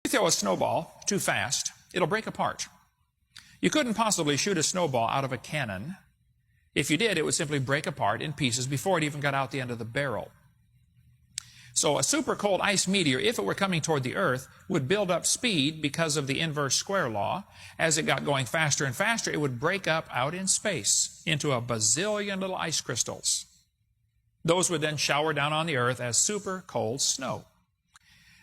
If you throw a snowball too fast, it'll break apart. You couldn't possibly shoot a snowball out of a cannon. If you did, it would simply break apart in pieces before it even got out the end of the barrel. So a super cold ice meteor, if it were coming toward the Earth, would build up speed because of the inverse square law. As it got going faster and faster, it would break up out in space into a bazillion little ice crystals. Those would then shower down on the Earth as super cold snow.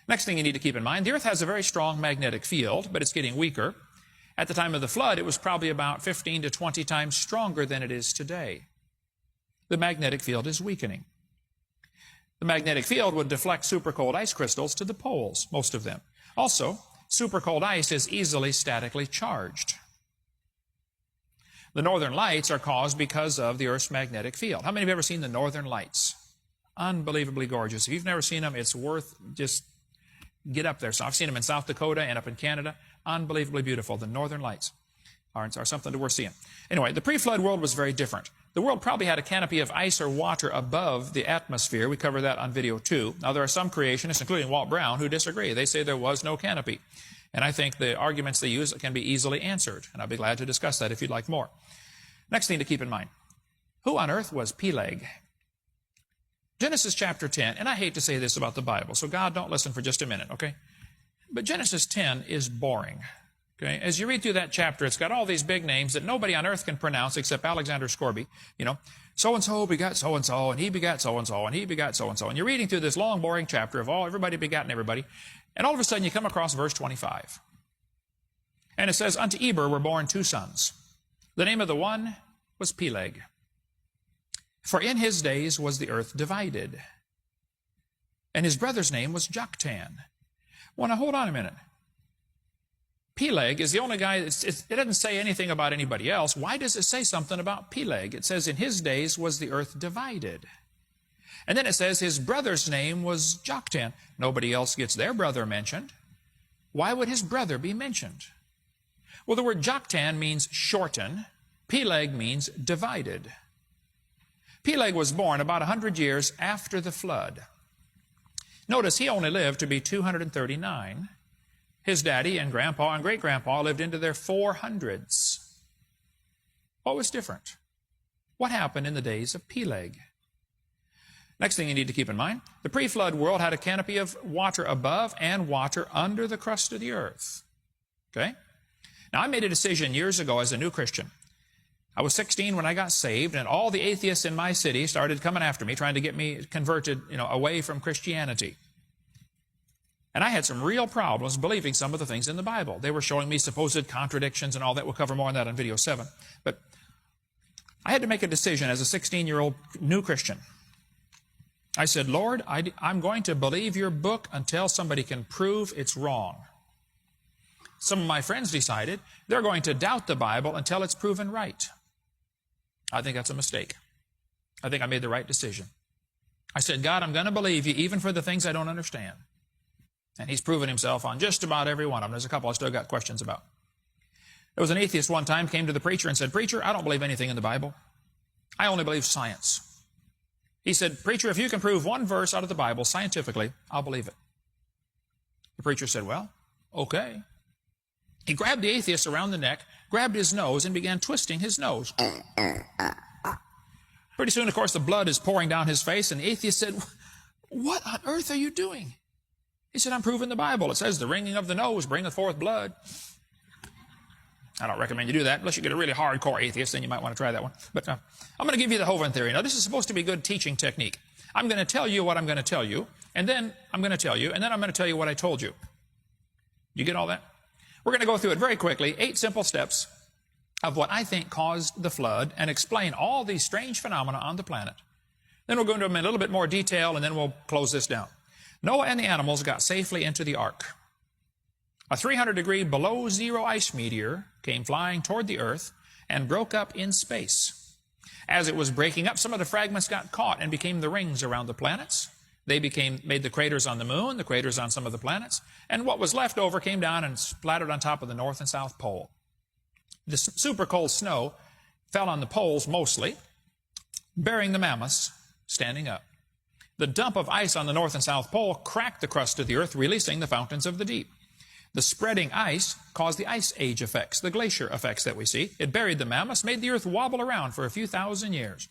Next thing you need to keep in mind, the Earth has a very strong magnetic field, but it's getting weaker. At the time of the flood, it was probably about 15 to 20 times stronger than it is today. The magnetic field is weakening. The magnetic field would deflect super cold ice crystals to the poles, most of them. Also, super cold ice is easily statically charged. The northern lights are caused because of the Earth's magnetic field. How many have ever seen the northern lights? Unbelievably gorgeous. If you've never seen them, it's worth just get up there. So I've seen them in South Dakota and up in Canada. Unbelievably beautiful. The northern lights are something worth seeing. Anyway, the pre-flood world was very different. The world probably had a canopy of ice or water above the atmosphere. We covered that on video 2. Now, there are some creationists, including Walt Brown, who disagree. They say there was no canopy. And I think the arguments they use can be easily answered. And I'll be glad to discuss that if you'd like more. Next thing to keep in mind. Who on earth was Peleg? Genesis chapter 10, and I hate to say this about the Bible, so God, don't listen for just a minute, okay? But Genesis 10 is boring. Okay, as you read through that chapter, it's got all these big names that nobody on earth can pronounce except Alexander Scourby. You know, so-and-so begot so-and-so, and he begot so-and-so, and he begot so-and-so. And you're reading through this long, boring chapter of everybody begotten everybody, and all of a sudden you come across verse 25. And it says, unto Eber were born 2 sons. The name of the one was Peleg. For in his days was the earth divided. And his brother's name was Joktan. Well, now hold on a minute. Peleg is the only guy, it doesn't say anything about anybody else. Why does it say something about Peleg? It says in his days was the earth divided. And then it says his brother's name was Joktan. Nobody else gets their brother mentioned. Why would his brother be mentioned? Well, the word Joktan means shorten. Peleg means divided. Peleg was born about 100 years after the flood. Notice he only lived to be 239. His daddy and grandpa and great-grandpa lived into their 400s. What was different? What happened in the days of Peleg? Next thing you need to keep in mind, the pre-flood world had a canopy of water above and water under the crust of the earth. Okay? Now, I made a decision years ago as a new Christian. I was 16 when I got saved, and all the atheists in my city started coming after me, trying to get me converted, away from Christianity. And I had some real problems believing some of the things in the Bible. They were showing me supposed contradictions and all that. We'll cover more on that on video 7. But I had to make a decision as a 16-year-old new Christian. I said, Lord, I'm going to believe your book until somebody can prove it's wrong. Some of my friends decided they're going to doubt the Bible until it's proven right. I think that's a mistake. I think I made the right decision. I said, God, I'm going to believe you even for the things I don't understand. And he's proven himself on just about every one of them. There's a couple I still got questions about. There was an atheist one time came to the preacher and said, Preacher, I don't believe anything in the Bible. I only believe science. He said, Preacher, if you can prove one verse out of the Bible scientifically, I'll believe it. The preacher said, well, okay. He grabbed the atheist around the neck, grabbed his nose, and began twisting his nose. Pretty soon, of course, the blood is pouring down his face, and the atheist said, what on earth are you doing? He said, I'm proving the Bible. It says the wringing of the nose bringeth forth blood. I don't recommend you do that unless you get a really hardcore atheist, then you might want to try that one. But I'm going to give you the Hovind theory. Now, this is supposed to be good teaching technique. I'm going to tell you what I'm going to tell you, and then I'm going to tell you, and then I'm going to tell you what I told you. You get all that? We're going to go through it very quickly, 8 simple steps of what I think caused the flood and explain all these strange phenomena on the planet. Then we'll go into them in a little bit more detail, and then we'll close this down. Noah and the animals got safely into the ark. A 300-degree below zero ice meteor came flying toward the earth and broke up in space. As it was breaking up, some of the fragments got caught and became the rings around the planets. They made the craters on the moon, the craters on some of the planets, and what was left over came down and splattered on top of the North and South Pole. The super cold snow fell on the poles mostly, burying the mammoths standing up. The dump of ice on the North and South Pole cracked the crust of the earth, releasing the fountains of the deep. The spreading ice caused the ice age effects, the glacier effects that we see. It buried the mammoths, made the earth wobble around for a few thousand years.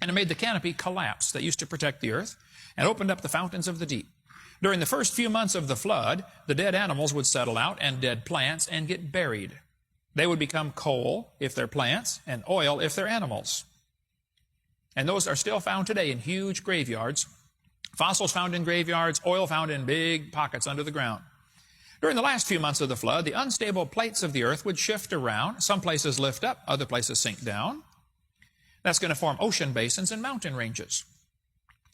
And it made the canopy collapse that used to protect the earth and opened up the fountains of the deep. During the first few months of the flood, the dead animals would settle out and dead plants and get buried. They would become coal if they're plants and oil if they're animals. And those are still found today in huge graveyards. Fossils found in graveyards, oil found in big pockets under the ground. During the last few months of the flood, the unstable plates of the earth would shift around. Some places lift up, other places sink down. That's going to form ocean basins and mountain ranges.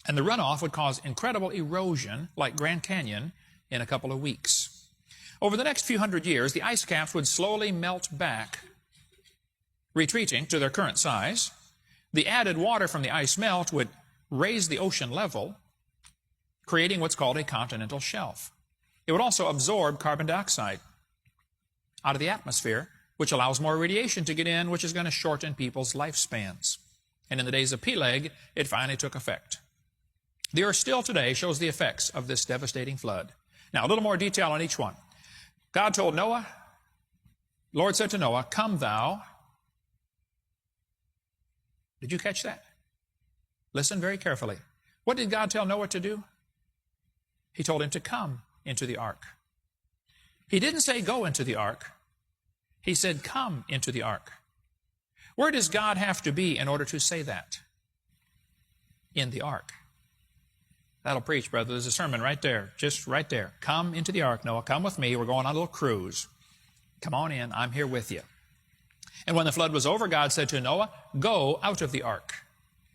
And the runoff would cause incredible erosion, like Grand Canyon, in a couple of weeks. Over the next few hundred years, the ice caps would slowly melt back, retreating to their current size. The added water from the ice melt would raise the ocean level, creating what's called a continental shelf. It would also absorb carbon dioxide out of the atmosphere, which allows more radiation to get in, which is going to shorten people's lifespans. And in the days of Peleg, it finally took effect. The earth still today shows the effects of this devastating flood. Now, a little more detail on each one. God told Noah, the Lord said to Noah, "Come thou." Did you catch that? Listen very carefully. What did God tell Noah to do? He told him to come into the ark. He didn't say go into the ark. He said come into the ark. Where does God have to be in order to say that? In the ark. That'll preach, brother. There's a sermon right there, just right there. Come into the ark, Noah. Come with me. We're going on a little cruise. Come on in. I'm here with you. And when the flood was over, God said to Noah, go out of the ark.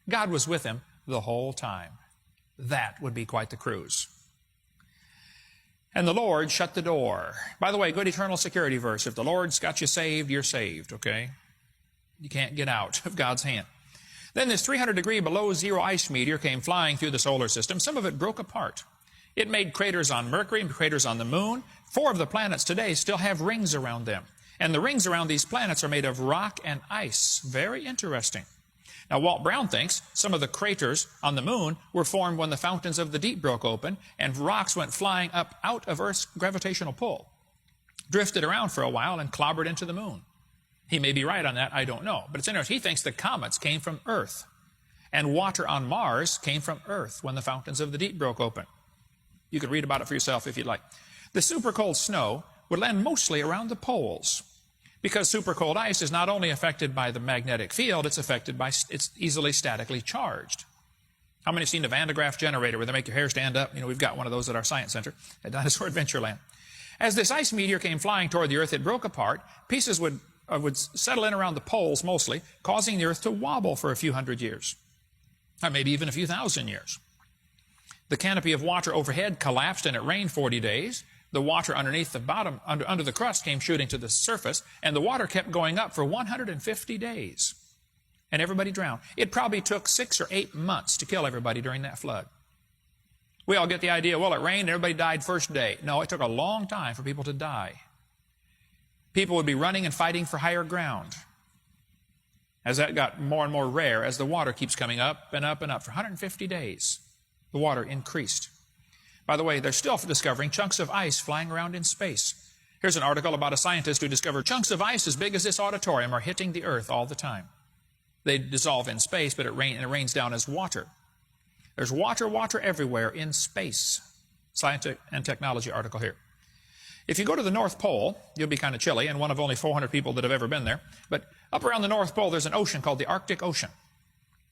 God was with him the whole time. That would be quite the cruise. And the Lord shut the door. By the way, good eternal security verse. If the Lord's got you saved, you're saved, okay? You can't get out of God's hand. Then this 300-degree below zero ice meteor came flying through the solar system. Some of it broke apart. It made craters on Mercury and craters on the moon. 4 of the planets today still have rings around them. And the rings around these planets are made of rock and ice. Very interesting. Now, Walt Brown thinks some of the craters on the moon were formed when the fountains of the deep broke open and rocks went flying up out of Earth's gravitational pull, drifted around for a while and clobbered into the moon. He may be right on that, I don't know. But it's interesting. He thinks the comets came from Earth, and water on Mars came from Earth when the fountains of the deep broke open. You could read about it for yourself if you'd like. The super cold snow would land mostly around the poles, because super cold ice is not only affected by the magnetic field, it's easily statically charged. How many have seen the Van de Graaff generator where they make your hair stand up? You know, we've got one of those at our science center at Dinosaur Adventureland. As this ice meteor came flying toward the Earth, it broke apart. Pieces would settle in around the poles mostly, causing the Earth to wobble for a few hundred years, or maybe even a few thousand years. The canopy of water overhead collapsed and it rained 40 days. The water underneath the bottom, under the crust, came shooting to the surface, and the water kept going up for 150 days. And everybody drowned. It probably took 6 or 8 months to kill everybody during that flood. We all get the idea, well, it rained and everybody died first day. No, it took a long time for people to die. People would be running and fighting for higher ground. As that got more and more rare, as the water keeps coming up and up and up, for 150 days, the water increased. By the way, they're still discovering chunks of ice flying around in space. Here's an article about a scientist who discovered chunks of ice as big as this auditorium are hitting the Earth all the time. They dissolve in space, but it rains down as water. There's water everywhere in space. Science and Technology article here. If you go to the North Pole, you'll be kind of chilly, and one of only 400 people that have ever been there. But up around the North Pole, there's an ocean called the Arctic Ocean.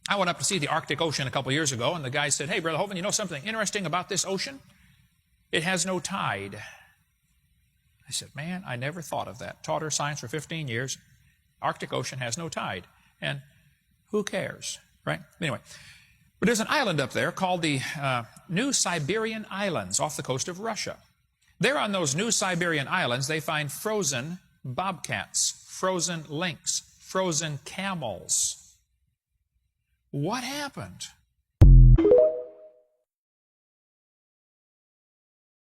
I went up to see the Arctic Ocean a couple years ago, and the guy said, hey, Brother Hovind, you know something interesting about this ocean? It has no tide. I said, man, I never thought of that. Taught her science for 15 years. Arctic Ocean has no tide. And who cares, right? Anyway, but there's an island up there called the New Siberian Islands off the coast of Russia. There on those New Siberian Islands, they find frozen bobcats, frozen lynx, frozen camels. What happened?